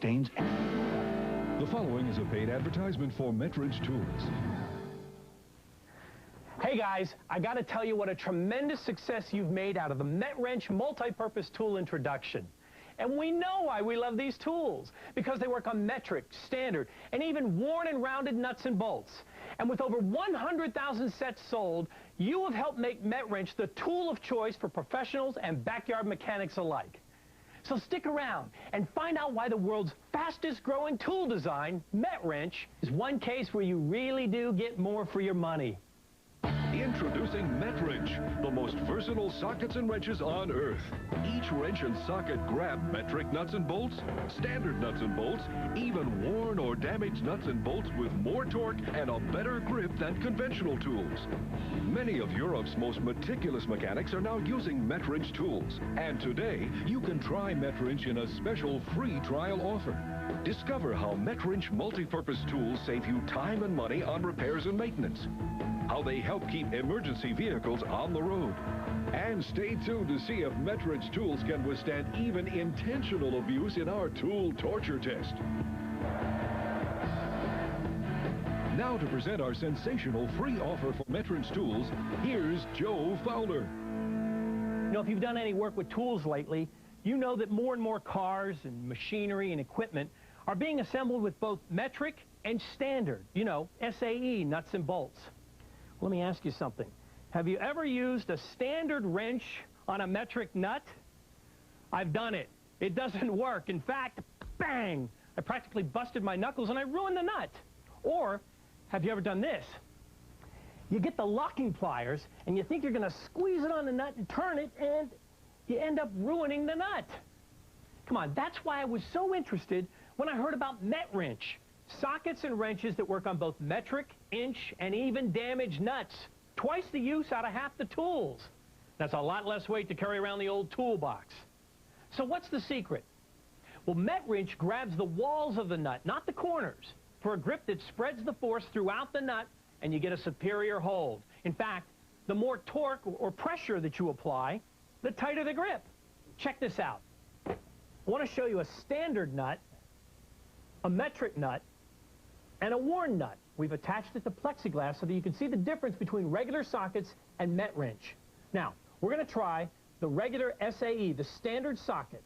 Stains. The following is a paid advertisement for Metrench Tools. Hey guys, I got to tell you what a tremendous success you've made out of the Metrench multi-purpose tool introduction. And we know why we love these tools, because they work on metric, standard, and even worn and rounded nuts and bolts. And with over 100,000 sets sold, you have helped make Metrench the tool of choice for professionals and backyard mechanics alike. So stick around and find out why the world's fastest growing tool design, Metrench, is one case where you really do get more for your money. Introducing Metrench, the most versatile sockets and wrenches on earth. Each wrench and socket grab metric nuts and bolts, standard nuts and bolts, even worn or damaged nuts and bolts with more torque and a better grip than conventional tools. Many of Europe's most meticulous mechanics are now using Metrench tools. And today, you can try Metrench in a special free trial offer. Discover how Metrench multi-purpose tools save you time and money on repairs and maintenance. How they help keep emergency vehicles on the road. And stay tuned to see if Metrench tools can withstand even intentional abuse in our tool torture test. Now to present our sensational free offer for Metrench tools, here's Joe Fowler. You know, if you've done any work with tools lately, you know that more and more cars and machinery and equipment are being assembled with both metric and standard, you know, SAE, nuts and bolts. Let me ask you something. Have you ever used a standard wrench on a metric nut? I've done it. It doesn't work. In fact, bang! I practically busted my knuckles and I ruined the nut. Or, have you ever done this? You get the locking pliers and you think you're going to squeeze it on the nut and turn it, and you end up ruining the nut. Come on, that's why I was so interested when I heard about Metrench. Sockets and wrenches that work on both metric, inch, and even damaged nuts. Twice the use out of half the tools. That's a lot less weight to carry around the old toolbox. So what's the secret? Well, Metrench grabs the walls of the nut, not the corners, for a grip that spreads the force throughout the nut, and you get a superior hold. In fact, the more torque or pressure that you apply, the tighter the grip. Check this out. I want to show you a standard nut, a metric nut, and a worn nut. We've attached it to plexiglass so that you can see the difference between regular sockets and Metrench. Now, we're going to try the regular SAE, the standard socket.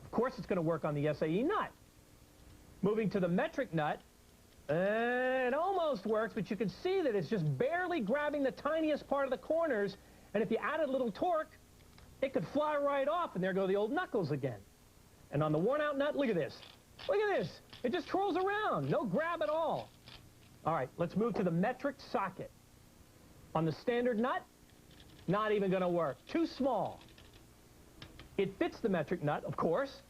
Of course, it's going to work on the SAE nut. Moving to the metric nut, it almost works, but you can see that it's just barely grabbing the tiniest part of the corners, and if you added a little torque, it could fly right off, and there go the old knuckles again. And on the worn-out nut, look at this. Look at this. It just twirls around. No grab at all. All right, let's move to the metric socket. On the standard nut, not even going to work. Too small. It fits the metric nut, of course.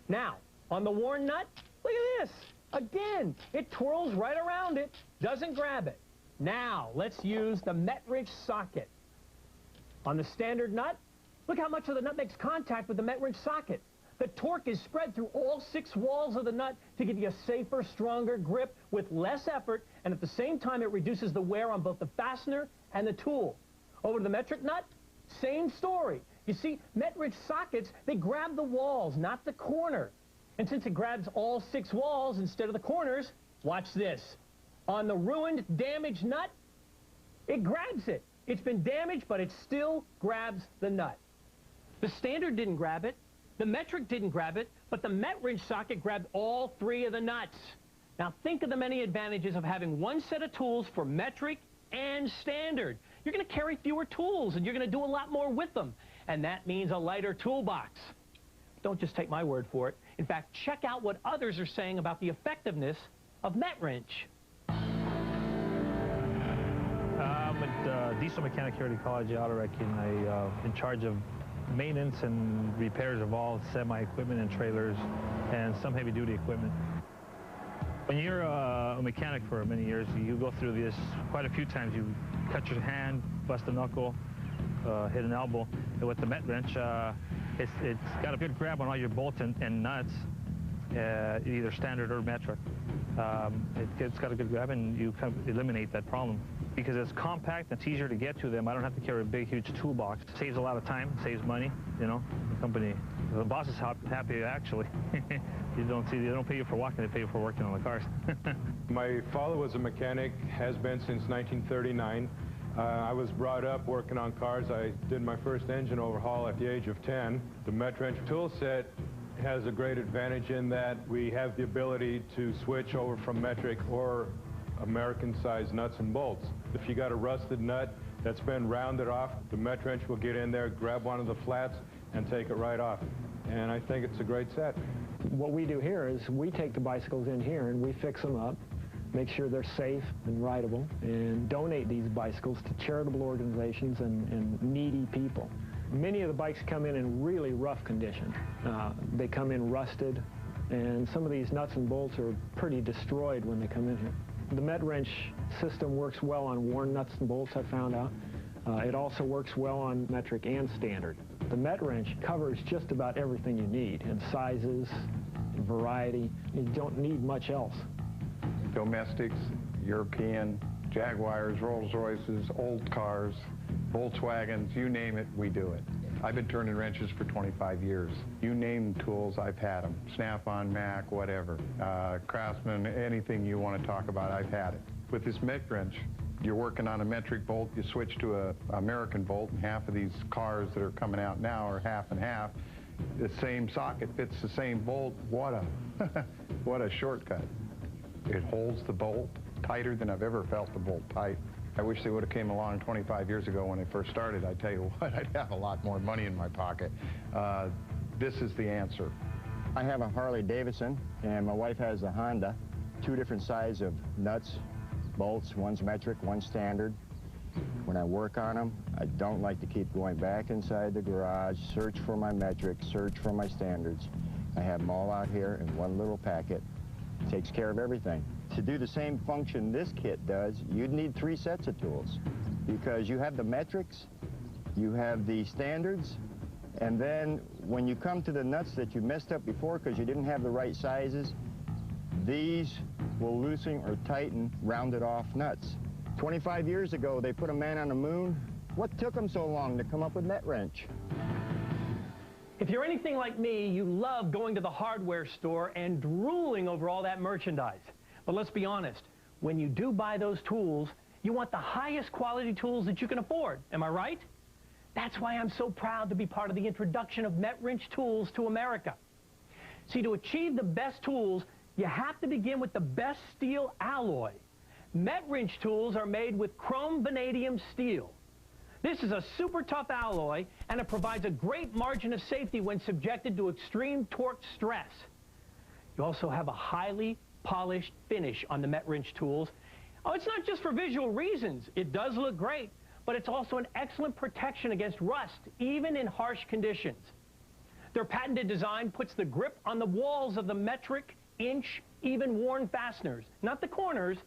Now, on the worn nut, look at this. Again, it twirls right around it. Doesn't grab it. Now, let's use the Metrench socket. On the standard nut, look how much of the nut makes contact with the Metrench socket. The torque is spread through all 6 walls of the nut to give you a safer, stronger grip with less effort, and at the same time it reduces the wear on both the fastener and the tool. Over to the metric nut, same story. You see, Metrench sockets, they grab the walls, not the corner. And since it grabs all 6 walls instead of the corners, watch this. On the ruined, damaged nut, it grabs it. It's been damaged, but it still grabs the nut. The standard didn't grab it. The metric didn't grab it, but the Metrench socket grabbed all 3 of the nuts. Now think of the many advantages of having one set of tools for metric and standard. You're going to carry fewer tools, and you're going to do a lot more with them. And that means a lighter toolbox. Don't just take my word for it. In fact, check out what others are saying about the effectiveness of Metrench. I'm a diesel mechanic here at Ecology Auto Wrecking. I'm in charge of maintenance and repairs of all semi-equipment and trailers and some heavy-duty equipment. When you're a mechanic for many years, you go through this quite a few times. You cut your hand, bust a knuckle, hit an elbow. And with the Metrench, it's got a good grab on all your bolts and nuts, either standard or metric. It's got a good grab, and you eliminate that problem. because it's compact and it's easier to get to them. I don't have to carry a big, huge toolbox. It saves a lot of time, saves money, you know. The company, the boss is happy, actually. They don't pay you for walking, they pay you for working on the cars. My father was a mechanic, has been since 1939. I was brought up working on cars. I did my first engine overhaul at the age of 10. The Metrench tool set has a great advantage in that we have the ability to switch over from metric or American-sized nuts and bolts. If you got a rusted nut that's been rounded off, the Metrench will get in there, grab one of the flats, and take it right off. And I think it's a great set. What we do here is we take the bicycles in here and we fix them up, make sure they're safe and rideable, and donate these bicycles to charitable organizations and needy people. Many of the bikes come in really rough condition. They come in rusted, and some of these nuts and bolts are pretty destroyed when they come in here. The Metrench system works well on worn nuts and bolts, I found out. It also works well on metric and standard. The Metrench covers just about everything you need in sizes, in variety. You don't need much else. Domestics, European, Jaguars, Rolls-Royces, old cars, Volkswagens, you name it, we do it. I've been turning wrenches for 25 years. You name tools, I've had them. Snap-on, Mac, whatever. Craftsman, anything you want to talk about, I've had it. With this Metrench, you're working on a metric bolt, you switch to an American bolt, and half of these cars that are coming out now are half and half. The same socket fits the same bolt. What a shortcut. It holds the bolt tighter than I've ever felt the bolt tight. I wish they would have came along 25 years ago when they first started. I tell you what, I'd have a lot more money in my pocket. This is the answer. I have a Harley Davidson, and my wife has a Honda. Two different sizes of nuts, bolts, one's metric, one's standard. When I work on them, I don't like to keep going back inside the garage, search for my metric, search for my standards. I have them all out here in one little packet. It takes care of everything. To do the same function this kit does, you'd need 3 sets of tools, because you have the metrics, you have the standards, and then when you come to the nuts that you messed up before because you didn't have the right sizes, these will loosen or tighten rounded off nuts. 25 years ago, they put a man on the moon. What took them so long to come up with Metrench? If you're anything like me, you love going to the hardware store and drooling over all that merchandise. But let's be honest, when you do buy those tools, you want the highest quality tools that you can afford. Am I right? That's why I'm so proud to be part of the introduction of Metrench tools to America. See, to achieve the best tools, you have to begin with the best steel alloy. Metrench tools are made with chrome vanadium steel. This is a super tough alloy, and it provides a great margin of safety when subjected to extreme torque stress. You also have a highly polished finish on the Metrench tools. Oh, it's not just for visual reasons. It does look great, but it's also an excellent protection against rust, even in harsh conditions. Their patented design puts the grip on the walls of the metric, inch, even worn fasteners. Not the corners,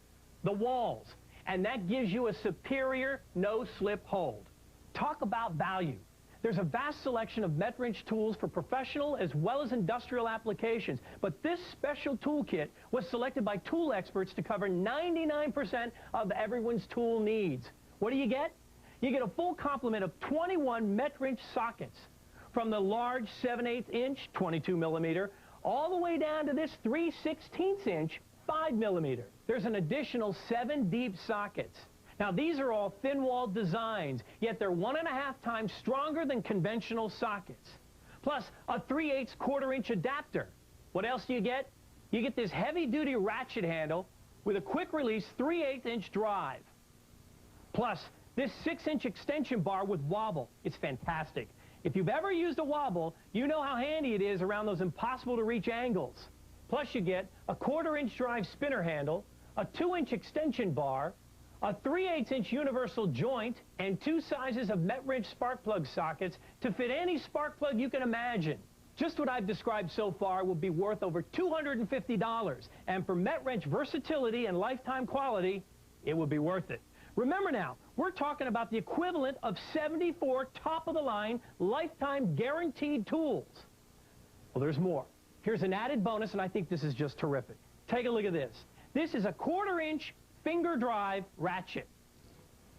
the walls. And that gives you a superior no-slip hold. Talk about value. There's a vast selection of Metrench tools for professional as well as industrial applications, but this special toolkit was selected by tool experts to cover 99% of everyone's tool needs. What do? You get a full complement of 21 Metrench sockets, from the large 7/8 inch 22 millimeter all the way down to this 3/16 inch 5 millimeter. There's an additional 7 deep sockets. Now, these are all thin-walled designs, yet they're 1.5 times stronger than conventional sockets. Plus, a 3/8 1/4 inch adapter. What else do you get? You get this heavy-duty ratchet handle with a quick-release 3/8 inch drive. Plus, this 6-inch extension bar with wobble. It's fantastic. If you've ever used a wobble, you know how handy it is around those impossible-to-reach angles. Plus, you get a 1/4 inch drive spinner handle, a 2-inch extension bar, a 3/8 inch universal joint, and 2 sizes of Metrench spark plug sockets to fit any spark plug you can imagine. Just what I've described so far will be worth over $250, and for Metrench versatility and lifetime quality, it would be worth it. Remember now, we're talking about the equivalent of 74 top-of-the-line, lifetime guaranteed tools. Well, there's more. Here's an added bonus, and I think this is just terrific. Take a look at this. This is a 1/4 inch finger drive ratchet.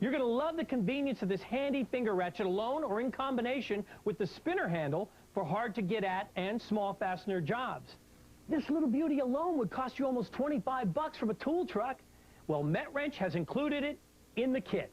You're going to love the convenience of this handy finger ratchet alone or in combination with the spinner handle for hard-to-get-at and small fastener jobs. This little beauty alone would cost you almost $25 from a tool truck. Well, Metrench has included it in the kit.